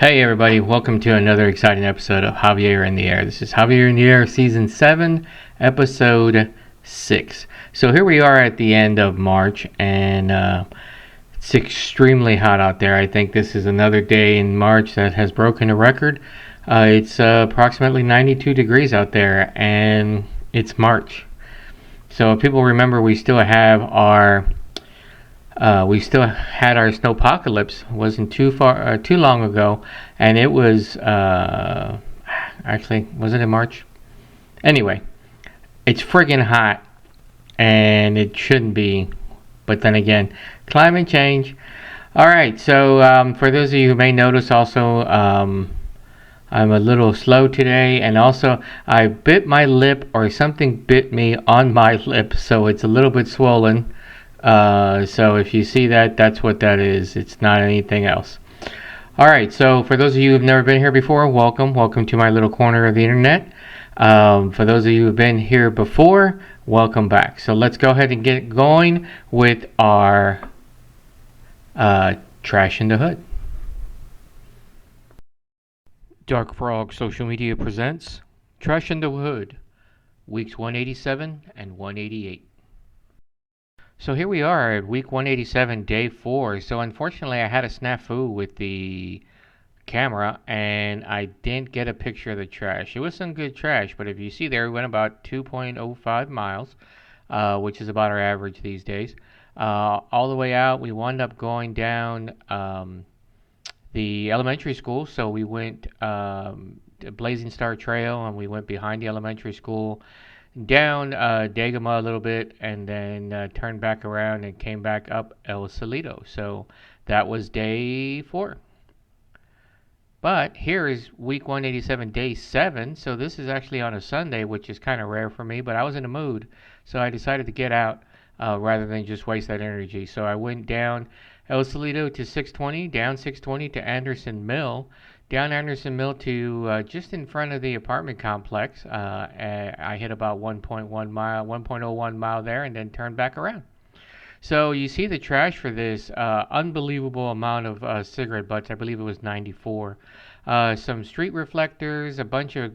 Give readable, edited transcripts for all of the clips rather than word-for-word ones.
Hey everybody, welcome to another exciting episode of Javier in the Air. This is Javier in the Air, Season 7, Episode 6. So here we are at the end of March, and it's extremely hot out there. I think this is another day in March that has broken a record. It's approximately 92 degrees out there, and it's March. So if people remember, we still had our snowpocalypse. It wasn't too long ago, and it was actually, was it in March? Anyway, it's friggin' hot, and it shouldn't be. But then again, climate change. All right, so for those of you who may notice, also I'm a little slow today, and also I bit my lip, or something bit me on my lip, so it's a little bit swollen. So if you see that, that's what that is. It's not anything else. All right. So for those of you who've never been here before, welcome to my little corner of the internet. For those of you who've been here before, welcome back. So let's go ahead and get going with our Trash in the Hood. Dark Frog Social Media presents Trash in the Hood, weeks 187 and 188. So here we are at week 187, day 4. So unfortunately, I had a snafu with the camera, and I didn't get a picture of the trash. It was some good trash, but if you see there, we went about 2.05 miles, which is about our average these days. All the way out, we wound up going down the elementary school. So we went Blazing Star Trail, and we went behind the elementary school, down Dagama a little bit, and then turned back around and came back up El Salito. So that was day 4. But here is week 187, day 7. So this is actually on a Sunday, which is kind of rare for me, but I was in a mood, so I decided to get out rather than just waste that energy. So I went down El Salito to 620, down 620 to Anderson Mill, down Anderson Mill to just in front of the apartment complex. I hit about 1.01 mile there, and then turned back around. So you see the trash for this unbelievable amount of cigarette butts. I believe it was 94. Some street reflectors, a bunch of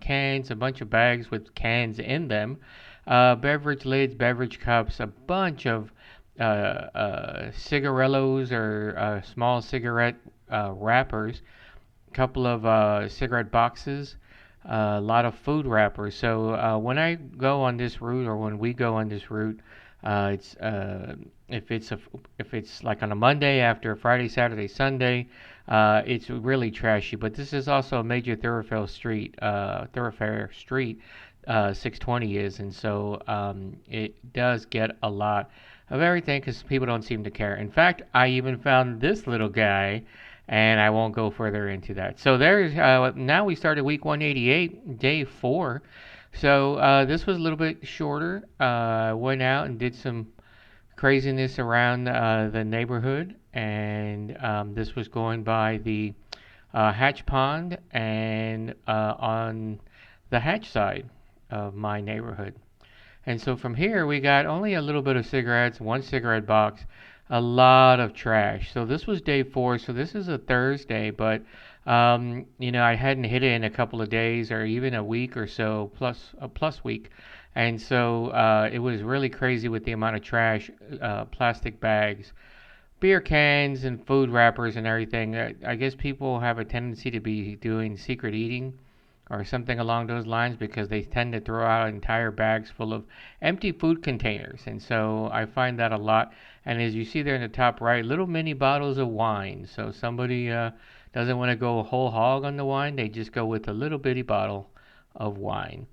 cans, a bunch of bags with cans in them, beverage lids, beverage cups, a bunch of cigarellos or small cigarette wrappers, a couple of cigarette boxes, a lot of food wrappers. So when I go on this route, or when we go on this route, it's if it's like on a Monday after a Friday, Saturday, Sunday, it's really trashy. But this is also a major thoroughfare street. 620 is, and so it does get a lot of everything because people don't seem to care. In fact, I even found this little guy, and I won't go further into that. So there's now we started week 188, day 4. So this was a little bit shorter. Went out and did some craziness around the neighborhood, and this was going by the Hatch Pond and on the Hatch side of my neighborhood. And so from here, we got only a little bit of cigarettes, one cigarette box, a lot of trash. So this was day 4. So this is a Thursday, but I hadn't hit it in a couple of days, or even a week or so, plus a plus week. And so it was really crazy with the amount of trash, plastic bags, beer cans, and food wrappers and everything. I guess people have a tendency to be doing secret eating or something along those lines, because they tend to throw out entire bags full of empty food containers. And so I find that a lot. And as you see there in the top right, little mini bottles of wine. So somebody doesn't want to go whole hog on the wine, they just go with a little bitty bottle of wine.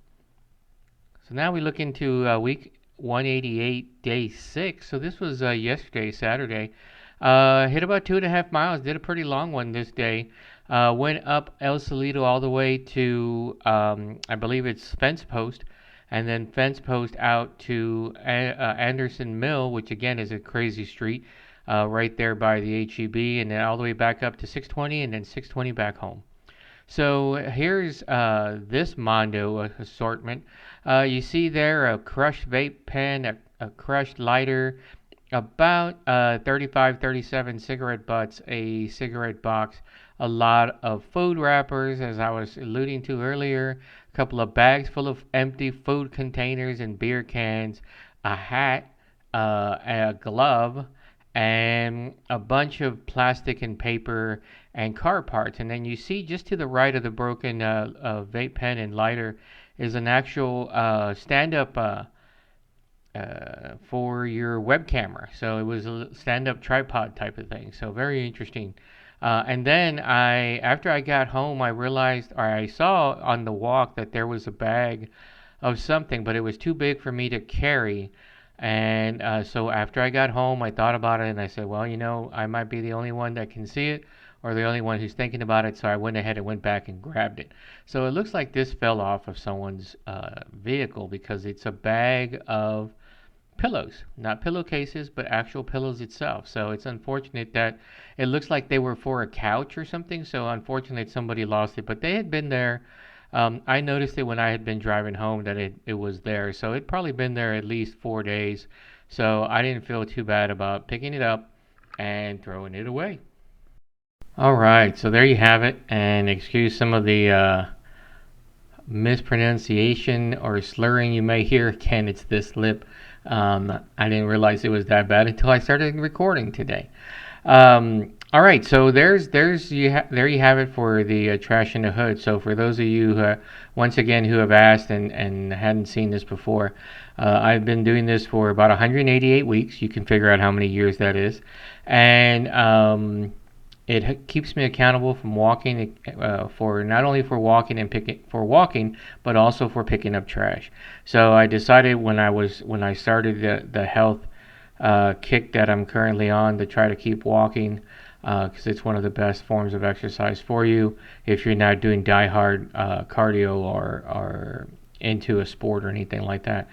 So now we look into week 188, day 6. So this was yesterday, Saturday. Hit about 2.5 miles. Did a pretty long one this day. Went up El Salito all the way to, I believe it's Fence Post, and then Fence Post out to Anderson Mill, which again is a crazy street, right there by the HEB, and then all the way back up to 620, and then 620 back home. So here's this Mondo assortment. You see there a crushed vape pen, a crushed lighter, about 35, 37 cigarette butts, a cigarette box, a lot of food wrappers, as I was alluding to earlier, a couple of bags full of empty food containers and beer cans, a hat, a glove, and a bunch of plastic and paper and car parts. And then you see just to the right of the broken vape pen and lighter is an actual stand-up for your web camera. So it was a stand-up tripod type of thing. So very interesting. And then after I got home, I realized, or I saw on the walk that there was a bag of something, but it was too big for me to carry. And so after I got home, I thought about it and I said, well, I might be the only one that can see it or the only one who's thinking about it. So I went ahead and went back and grabbed it. So it looks like this fell off of someone's vehicle because it's a bag of pillows, not pillowcases, but actual pillows itself. So it's unfortunate that it looks like they were for a couch or something. So unfortunate somebody lost it, but they had been there. I noticed it when I had been driving home that it was there. So it'd probably been there at least 4 days. So I didn't feel too bad about picking it up and throwing it away. All right, so there you have it. And excuse some of the mispronunciation or slurring you may hear. Again, it's this lip. I didn't realize it was that bad until I started recording today. All right, so there you have it for the trash in the hood. So for those of you once again who have asked and hadn't seen this before, I've been doing this for about 188 weeks. You can figure out how many years that is, and it keeps me accountable from walking for not only for walking and picking for walking, but also for picking up trash. So I decided when I started the health kick that I'm currently on to try to keep walking because it's one of the best forms of exercise for you if you're not doing die-hard cardio or into a sport or anything like that.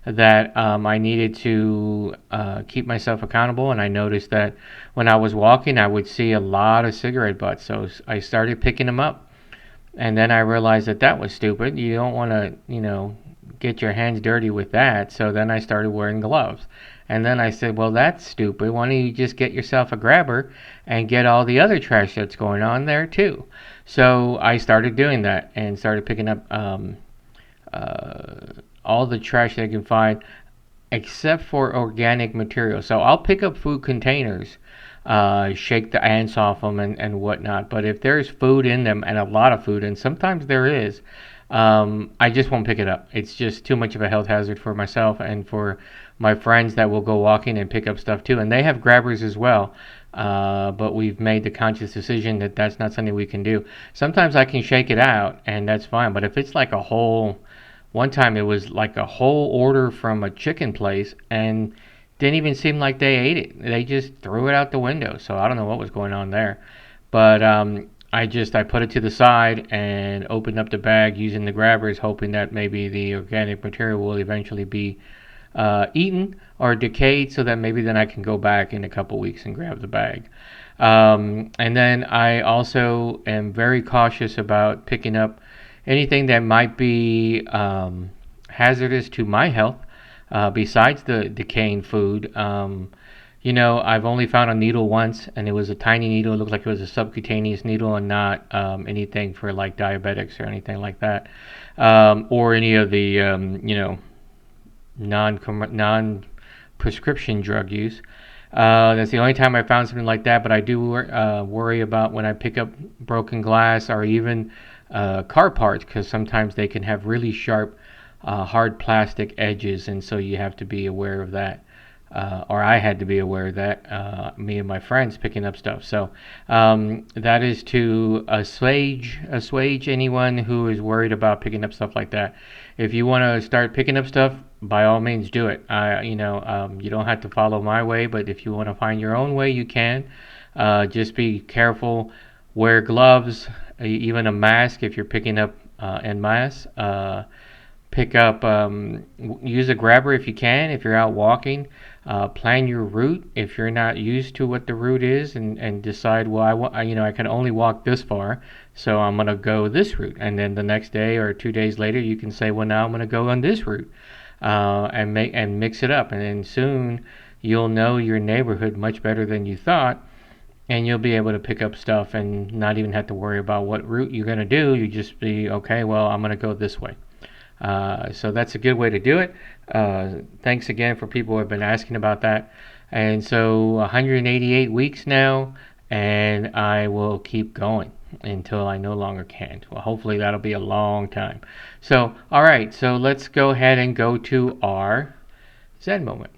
That I needed to keep myself accountable, and I noticed that when I was walking, I would see a lot of cigarette butts. So I started picking them up, and then I realized that was stupid. You don't want to, get your hands dirty with that. So then I started wearing gloves, and then I said, well, that's stupid. Why don't you just get yourself a grabber and get all the other trash that's going on there too? So I started doing that and started picking up all the trash that I can find except for organic material. So I'll pick up food containers, shake the ants off them and whatnot. But if there's food in them, and a lot of food, and sometimes there is, I just won't pick it up. It's just too much of a health hazard for myself and for my friends that will go walking and pick up stuff too. And they have grabbers as well. But we've made the conscious decision that that's not something we can do. Sometimes I can shake it out and that's fine. But if it's like a whole, one time it was like a whole order from a chicken place and didn't even seem like they ate it. They just threw it out the window. So I don't know what was going on there. But I put it to the side and opened up the bag using the grabbers, hoping that maybe the organic material will eventually be eaten or decayed, so that maybe then I can go back in a couple weeks and grab the bag. And then I also am very cautious about picking up anything that might be hazardous to my health, besides the decaying food. I've only found a needle once, and it was a tiny needle. It looked like it was a subcutaneous needle and not anything for like diabetics or anything like that, or any of the non prescription drug use. That's the only time I found something like that. But I do worry about when I pick up broken glass or even car parts, because sometimes they can have really sharp, hard plastic edges, and so you have to be aware of that. Or I had to be aware of that, me and my friends picking up stuff. So that is to assuage anyone who is worried about picking up stuff like that. If you want to start picking up stuff, by all means do it. You don't have to follow my way, but if you want to find your own way, you can. Just be careful. Wear gloves, even a mask if you're picking up en masse. Pick up, use a grabber if you can, if you're out walking. Plan your route if you're not used to what the route is, and decide, well, I can only walk this far, so I'm going to go this route. And then the next day or 2 days later, you can say, well, now I'm going to go on this route, and mix it up. And then soon you'll know your neighborhood much better than you thought. and you'll be able to pick up stuff and not even have to worry about what route you're going to do. You just be, okay, well, I'm going to go this way. So that's a good way to do it. Thanks again for people who have been asking about that. And so 188 weeks now, and I will keep going until I no longer can. Well, hopefully that'll be a long time. So, all right, so let's go ahead and go to our Zen moment.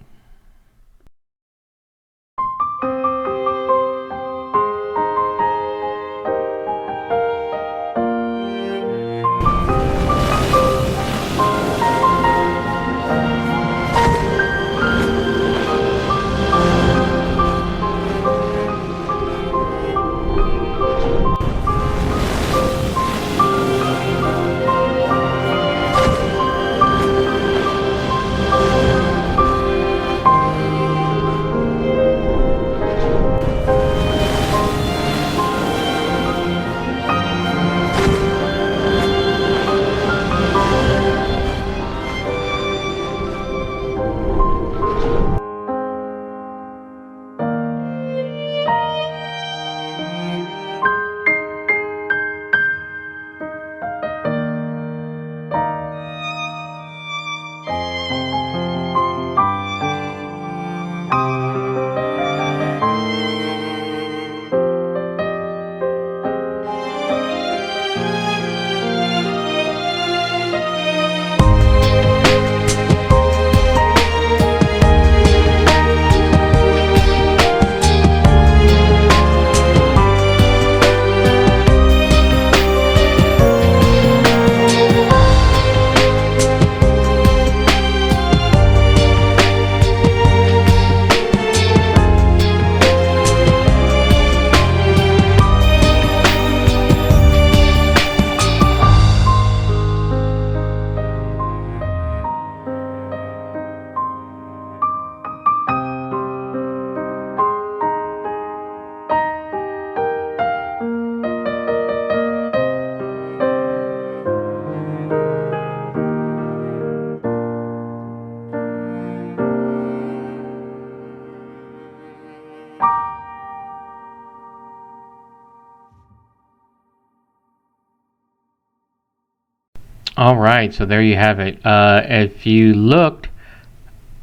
All right, so there you have it. If you looked,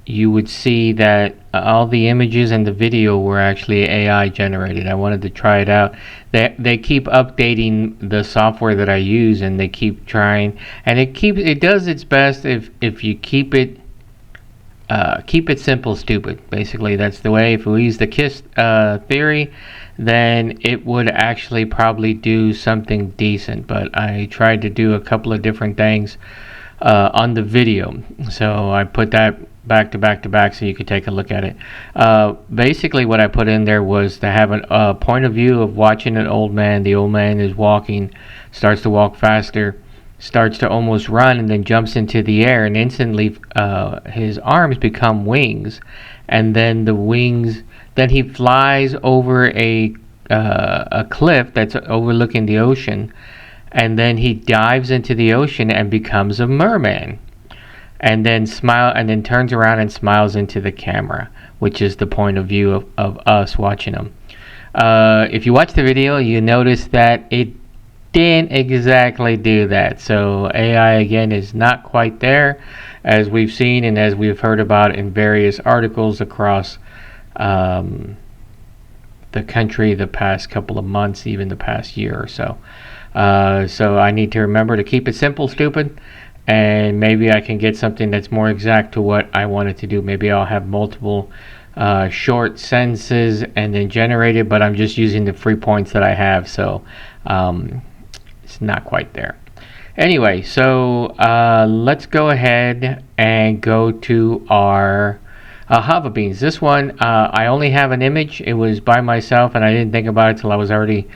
you would see that all the images and the video were actually AI generated. I wanted to try it out. They keep updating the software that I use, and they keep trying, and it does its best if you keep it simple, stupid. Basically, that's the way. If we use the KISS theory, then it would actually probably do something decent. But I tried to do a couple of different things on the video, so I put that back to back to back so you could take a look at it. Basically, what I put in there was to have a point of view of watching an old man. The old man is walking, starts to walk faster, starts to almost run, and then jumps into the air, and instantly his arms become wings, and then the wings. Then he flies over a cliff that's overlooking the ocean, and then he dives into the ocean and becomes a merman, and then turns around and smiles into the camera, which is the point of view of us watching him. If you watch the video, you notice that it didn't exactly do that. So AI again is not quite there, as we've seen and as we've heard about in various articles across the country the past couple of months, even the past year or so. So I need to remember to keep it simple, stupid, and maybe I can get something that's more exact to what I wanted to do. Maybe I'll have multiple short sentences and then generate it, but I'm just using the free points that I have, so it's not quite there. Anyway, so let's go ahead and go to our Jav-A Beans. This one, I only have an image. It was by myself, and I didn't think about it till I was already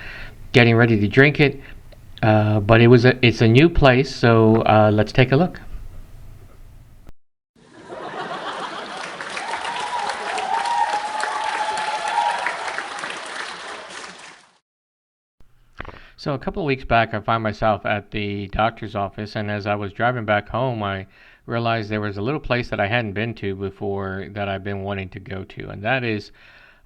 getting ready to drink it. But it's a new place, so let's take a look. So a couple of weeks back, I found myself at the doctor's office, and as I was driving back home, I realized there was a little place that I hadn't been to before that I've been wanting to go to, and that is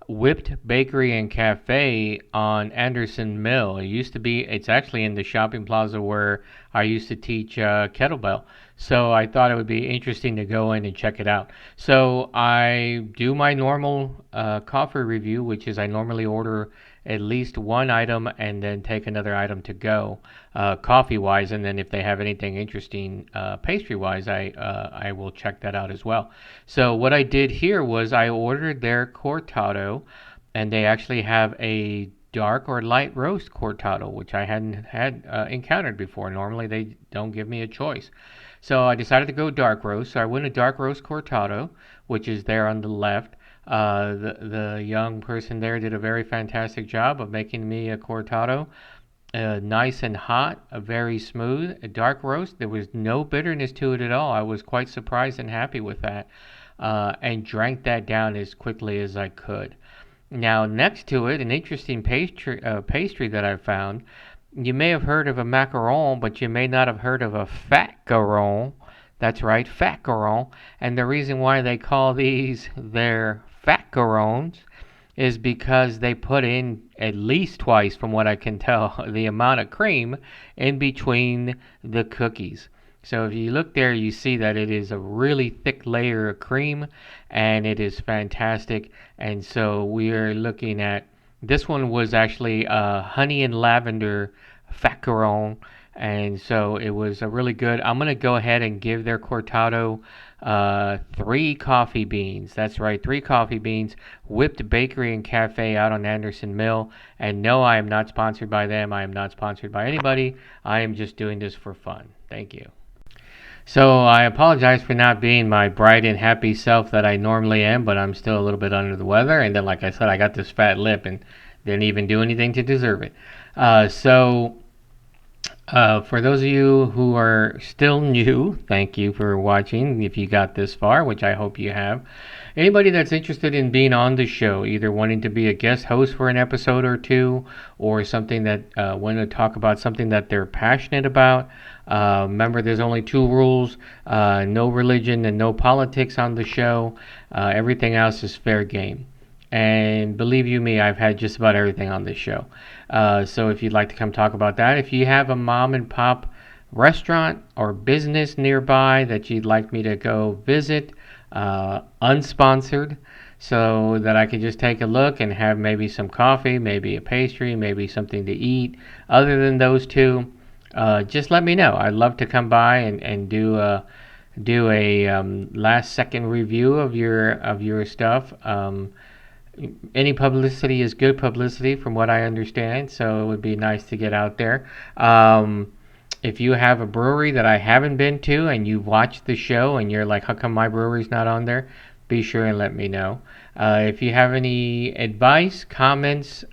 Whipped Bakery and Cafe on Anderson Mill. It's actually in the shopping plaza where I used to teach kettlebell. So I thought it would be interesting to go in and check it out. So I do my normal coffee review, which is I normally order at least one item and then take another item to go, coffee wise. And then if they have anything interesting pastry wise, I will check that out as well. So what I did here was I ordered their cortado, and they actually have a dark or light roast cortado, which I hadn't had encountered before. Normally they don't give me a choice. So I decided to go dark roast. So I went a dark roast cortado, which is there on the left. The young person there did a very fantastic job of making me a cortado. Nice and hot, very smooth, a dark roast. There was no bitterness to it at all. I was quite surprised and happy with that, and drank that down as quickly as I could. Now, next to it, an interesting pastry that I found. You may have heard of a macaron, but you may not have heard of a fat garon. That's right, fat garon. And the reason why they call these their fat garons is because they put in at least twice, from what I can tell, the amount of cream in between the cookies. So if you look there, you see that it is a really thick layer of cream, and it is fantastic. And so we are looking at, this one was actually honey and lavender facaron, and so it was a really good. I'm going to go ahead and give their cortado 3 coffee beans. That's right, 3 coffee beans. Whipped Bakery and Cafe out on Anderson Mill. And no, I am not sponsored by them. I am not sponsored by anybody. I am just doing this for fun. Thank you. So I apologize for not being my bright and happy self that I normally am, but I'm still a little bit under the weather. And then, like I said, I got this fat lip and didn't even do anything to deserve it. For those of you who are still new, thank you for watching. If you got this far, which I hope you have. Anybody that's interested in being on the show, either wanting to be a guest host for an episode or two, or something that want to talk about something that they're passionate about. Remember, there's only 2 rules: no religion and no politics on the show. Everything else is fair game. And believe you me, I've had just about everything on this show. So if you'd like to come talk about that, if you have a mom and pop restaurant or business nearby that you'd like me to go visit, unsponsored, so that I can just take a look and have maybe some coffee, maybe a pastry, maybe something to eat. Other than those 2, just let me know. I'd love to come by and do a last second review of your stuff. Any publicity is good publicity, from what I understand, so it would be nice to get out there. If you have a brewery that I haven't been to and you've watched the show and you're like, how come my brewery's not on there? Be sure and let me know. If you have any advice, comments,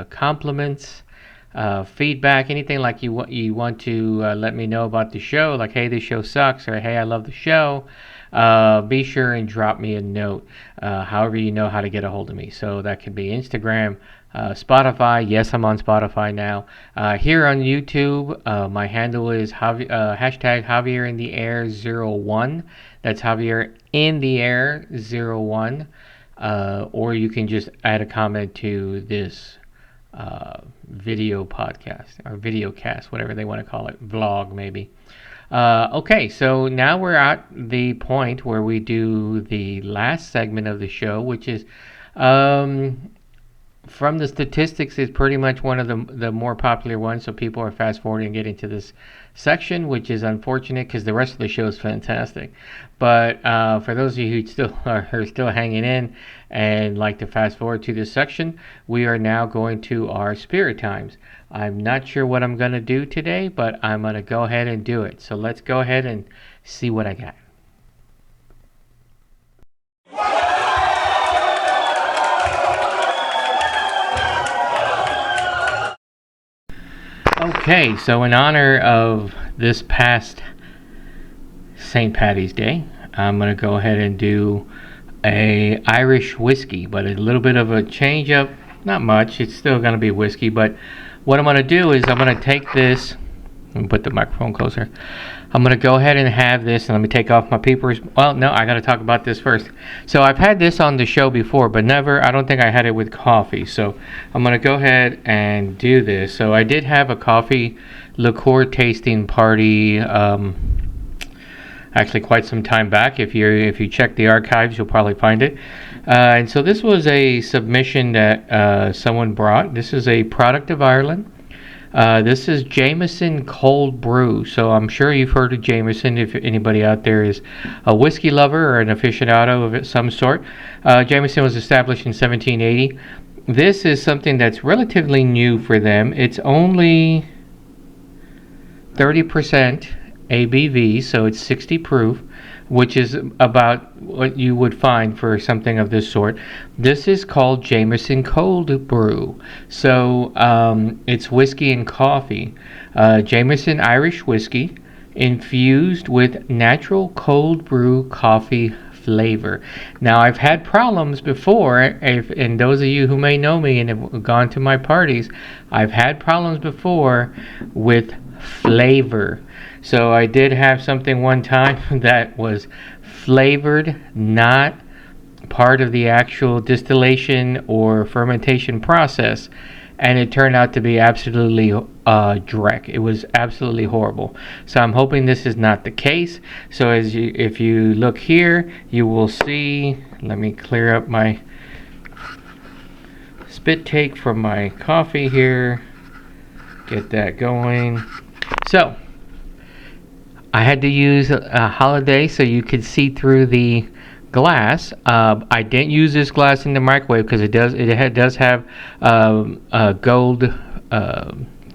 compliments, feedback, anything like you want to let me know about the show, like, hey, this show sucks, or hey, I love the show, be sure and drop me a note, however you know how to get a hold of me. So that could be Instagram, Spotify. Yes, I'm on Spotify now. Here on YouTube, my handle is hashtag Javier In the Air 01. That's Javier In the Air 01. Or you can just add a comment to this video podcast or video cast, whatever they want to call it, vlog maybe. Okay, so now we're at the point where we do the last segment of the show, which is, from the statistics, is pretty much one of the more popular ones. So people are fast forwarding and getting to this section, which is unfortunate because the rest of the show is fantastic. But for those of you who still are still hanging in and like to fast forward to this section, we are now going to our spirit times. I'm not sure what I'm going to do today, but I'm going to go ahead and do it. So let's go ahead and see what I got. Okay, so in honor of this past St. Patty's Day, I'm going to go ahead and do a Irish whiskey, but a little bit of a change up. Not much, it's still going to be whiskey, but what I'm going to do is I'm going to take this and put the microphone closer. I'm going to go ahead and have this, and let me take off my peepers. Well, no, I got to talk about this first. So I've had this on the show before, but never, I don't think I had it with coffee. So I'm going to go ahead and do this. So I did have a coffee liqueur tasting party, actually quite some time back. If you check the archives, you'll probably find it. And so this was a submission that someone brought. This is a product of Ireland. This is Jameson Cold Brew. So I'm sure you've heard of Jameson if anybody out there is a whiskey lover or an aficionado of some sort. Jameson was established in 1780. This is something that's relatively new for them. It's only 30% ABV, so it's 60 proof, which is about what you would find for something of this sort. This is called Jameson Cold Brew. So it's whiskey and coffee. Jameson Irish whiskey infused with natural cold brew coffee flavor. Now, I've had problems before, and those of you who may know me and have gone to my parties, I've had problems before with flavor. So I did have something one time that was flavored, not part of the actual distillation or fermentation process, and it turned out to be absolutely dreck. It was absolutely horrible. So I'm hoping this is not the case. So if you look here, you will see, let me clear up my spit take from my coffee here, get that going. So I had to use a holiday so you could see through the glass. I didn't use this glass in the microwave because it does have a gold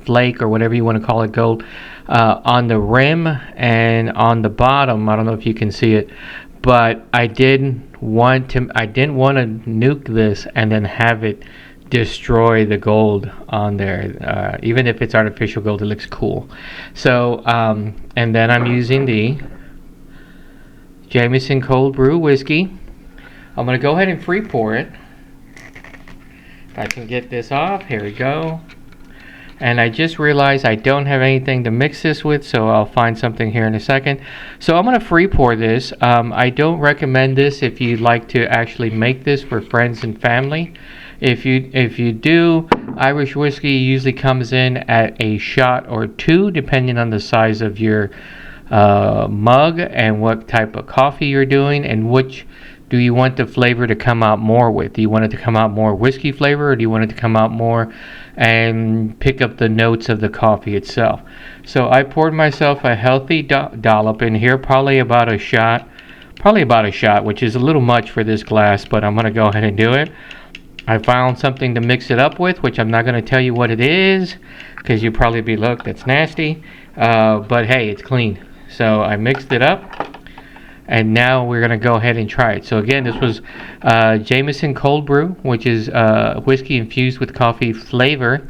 flake, or whatever you want to call it, gold on the rim and on the bottom. I don't know if you can see it, but I didn't want to nuke this and then have it destroy the gold on there. Even if it's artificial gold, it looks cool. So and then I'm using the Jameson Cold Brew whiskey. I'm going to go ahead and free pour it. If I can get this off, here we go. And I just realized I don't have anything to mix this with, so I'll find something here in a second. So I'm going to free pour this. I don't recommend this if you'd like to actually make this for friends and family. If you do, Irish whiskey usually comes in at a shot or two, depending on the size of your mug and what type of coffee you're doing, and which do you want the flavor to come out more with. Do you want it to come out more whiskey flavor, or do you want it to come out more and pick up the notes of the coffee itself? So I poured myself a healthy dollop in here, probably about a shot, which is a little much for this glass, but I'm going to go ahead and do it. I found something to mix it up with, which I'm not going to tell you what it is, because you'll probably be, look, that's nasty. But hey, it's clean. So I mixed it up, and now we're going to go ahead and try it. So again, this was Jameson Cold Brew, which is whiskey infused with coffee flavor.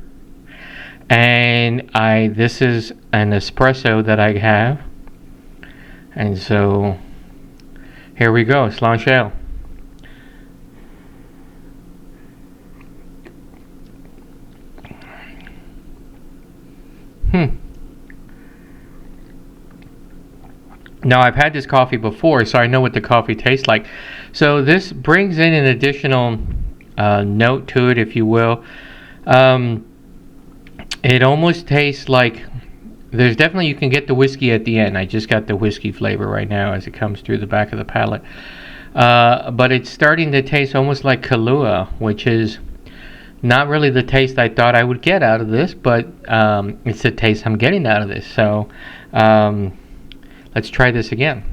And this is an espresso that I have. And so here we go, Slanchelle. Now, I've had this coffee before, so I know what the coffee tastes like. So this brings in an additional note to it, if you will. It almost tastes like, there's definitely, you can get the whiskey at the end. I just got the whiskey flavor right now as it comes through the back of the palate. But it's starting to taste almost like Kahlua, which is not really the taste I thought I would get out of this, but it's the taste I'm getting out of this. So let's try this again.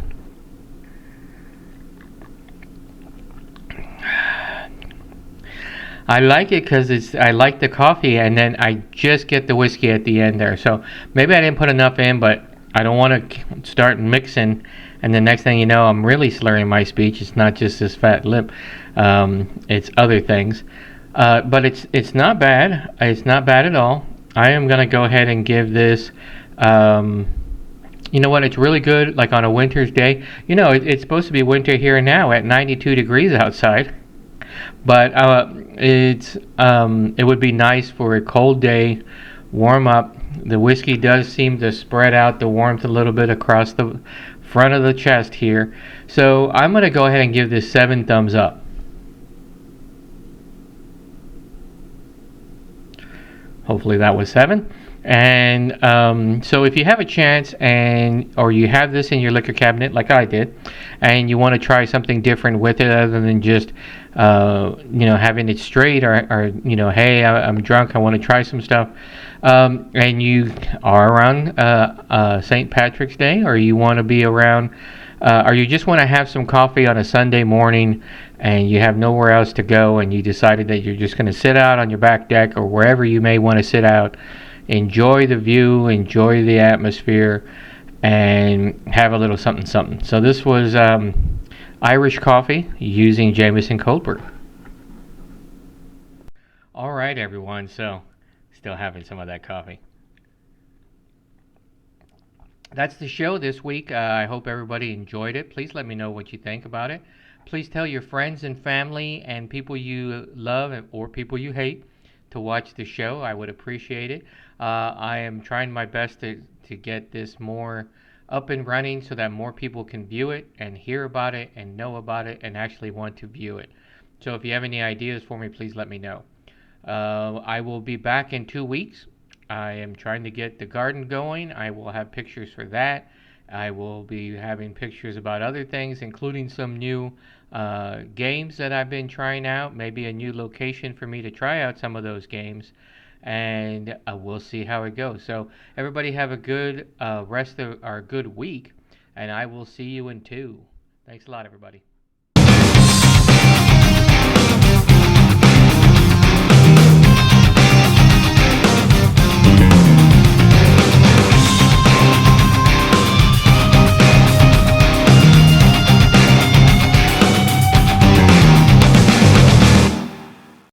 I like it because I like the coffee, and then I just get the whiskey at the end there. So maybe I didn't put enough in, but I don't want to start mixing, and the next thing you know, I'm really slurring my speech. It's not just this fat lip. It's other things. But it's not bad. It's not bad at all. I am going to go ahead and give this, you know what, it's really good like on a winter's day. You know, it's supposed to be winter here now at 92 degrees outside. But it would be nice for a cold day warm up. The whiskey does seem to spread out the warmth a little bit across the front of the chest here. So I'm going to go ahead and give this 7 thumbs up. Hopefully that was 7. And so if you have a chance or you have this in your liquor cabinet like I did, and you want to try something different with it other than just having it straight, or hey, I'm drunk, I want to try some stuff, and you are around St. Patrick's Day, or you want to be around, or you just want to have some coffee on a Sunday morning and you have nowhere else to go, and you decided that you're just going to sit out on your back deck or wherever you may want to sit out, enjoy the view, enjoy the atmosphere, and have a little something something. So this was Irish coffee using Jameson cold brew. All right, everyone. So still having some of that coffee. That's the show this week. I hope everybody enjoyed it. Please let me know what you think about it. Please tell your friends and family and people you love or people you hate to watch the show. I would appreciate it. I am trying my best to get this more up and running so that more people can view it and hear about it and know about it and actually want to view it. So if you have any ideas for me, please let me know. I will be back in 2 weeks. I am trying to get the garden going. I will have pictures for that. I will be having pictures about other things, including some new games that I've been trying out, maybe a new location for me to try out some of those games, and we'll see how it goes. So, everybody have a good rest of our good week, and I will see you in 2. Thanks a lot, everybody.